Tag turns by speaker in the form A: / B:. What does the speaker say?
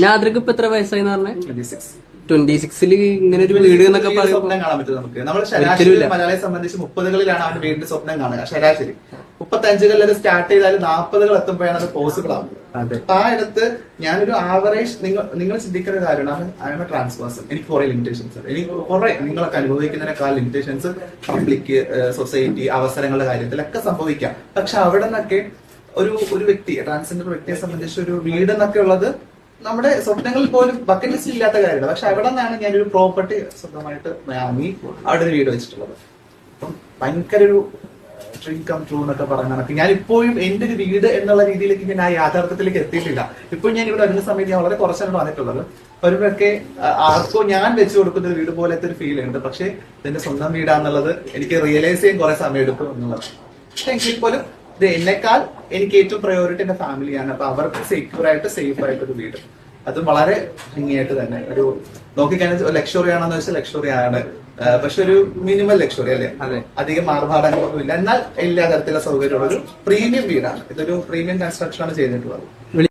A: നാദ്രക്ക് ഇപ്പൊ എത്ര വയസ്സായിന്ന് പറഞ്ഞേ?
B: 26.
A: 26 ഇങ്ങനെ ഒരു വീട് എന്നൊക്കെ
B: സ്വപ്നം കാണാൻ പറ്റും നമുക്ക്. നമ്മൾ ശരാശരി മലയാളിയെ സംബന്ധിച്ച് 30കളിലാണ് അവന്റെ വീടിന്റെ സ്വപ്നം കാണുക. ശരാശരി 35കളിൽ അത് സ്റ്റാർട്ട് ചെയ്താൽ 40കൾ എത്തുമ്പോഴാണ് അത് പോസിബിൾ ആവുന്നത്. അപ്പൊ ആ ഇടത്ത് ഞാനൊരു ആവറേജ് നിങ്ങൾ ചിന്തിക്കുന്ന കാര്യമാണ്. I am a transperson. എനിക്ക് കുറെ ലിമിറ്റേഷൻസ് ഉണ്ട്. എനിക്ക് കുറെ നിങ്ങളൊക്കെ അനുഭവിക്കുന്നതിനേക്കാൾ ലിമിറ്റേഷൻസ് പബ്ലിക്, സൊസൈറ്റി, അവസരങ്ങളുടെ കാര്യത്തിലൊക്കെ സംഭവിക്കാം. പക്ഷെ അവിടെ നിന്നൊക്കെ ഒരു വ്യക്തി, ട്രാൻസ്ജെൻഡർ വ്യക്തിയെ സംബന്ധിച്ച് ഒരു വീട് എന്നൊക്കെ ഉള്ളത് നമ്മുടെ സ്വപ്നങ്ങളിൽ പോലും ബക്കറ്റ് ലിസ്റ്റിൽ ഇല്ലാത്ത കാര്യമാണ്. പക്ഷെ അവിടെ നിന്നാണ് ഞാനൊരു പ്രോപ്പർട്ടി സ്വന്തമായിട്ട് വാങ്ങി അവിടെ ഒരു വീട് വെച്ചിട്ടുള്ളത്. അപ്പം ഭയങ്കര ഒരു ഡ്രീം കം ട്രൂ എന്നൊക്കെ പറഞ്ഞാൽ ഞാൻ ഇപ്പോഴും എന്റെ ഒരു വീട് എന്നുള്ള രീതിയിലേക്ക് ഞാൻ ആ യാഥാർത്ഥ്യത്തിലേക്ക് എത്തിയിട്ടില്ല. ഇപ്പോൾ ഞാൻ ഇവിടെ വരുന്ന സമയത്ത് ഞാൻ വളരെ കുറച്ചാണ് വന്നിട്ടുള്ളത്. വരുമ്പോഴൊക്കെ ആർക്കോ ഞാൻ വെച്ചു കൊടുക്കുന്ന ഒരു വീട് പോലത്തെ ഒരു ഫീൽ ഉണ്ട്. പക്ഷെ ഇതിന്റെ സ്വന്തം വീടാന്നുള്ളത് എനിക്ക് റിയലൈസ് ചെയ്യാൻ കുറെ സമയം എടുക്കും എന്നുള്ളത്. പക്ഷെ എങ്കിൽ പോലും ഇത് എന്നെക്കാൾ എനിക്ക് ഏറ്റവും പ്രയോറിറ്റി എന്റെ ഫാമിലിയാണ്. അപ്പൊ അവർക്ക് സെക്യൂർ ആയിട്ട് സേഫ് ആയിട്ട് ഒരു വീട്, അതും വളരെ ഭംഗിയായിട്ട് തന്നെ ഒരു നോക്കിക്കഴിഞ്ഞാൽ ലക്ഷറി ആണെന്ന് വെച്ചാൽ ലക്ഷറി ആണ്. പക്ഷെ ഒരു മിനിമൽ ലക്ഷറി അല്ലേ, അധികം ആർഭാടങ്ങളൊന്നും ഇല്ല. എന്നാൽ എല്ലാ തരത്തിലുള്ള സൗകര്യമുള്ള ഒരു പ്രീമിയം വീടാണ്. ഇതൊരു പ്രീമിയം കൺസ്ട്രക്ഷൻ ആണ് ചെയ്തിട്ടുള്ളത്.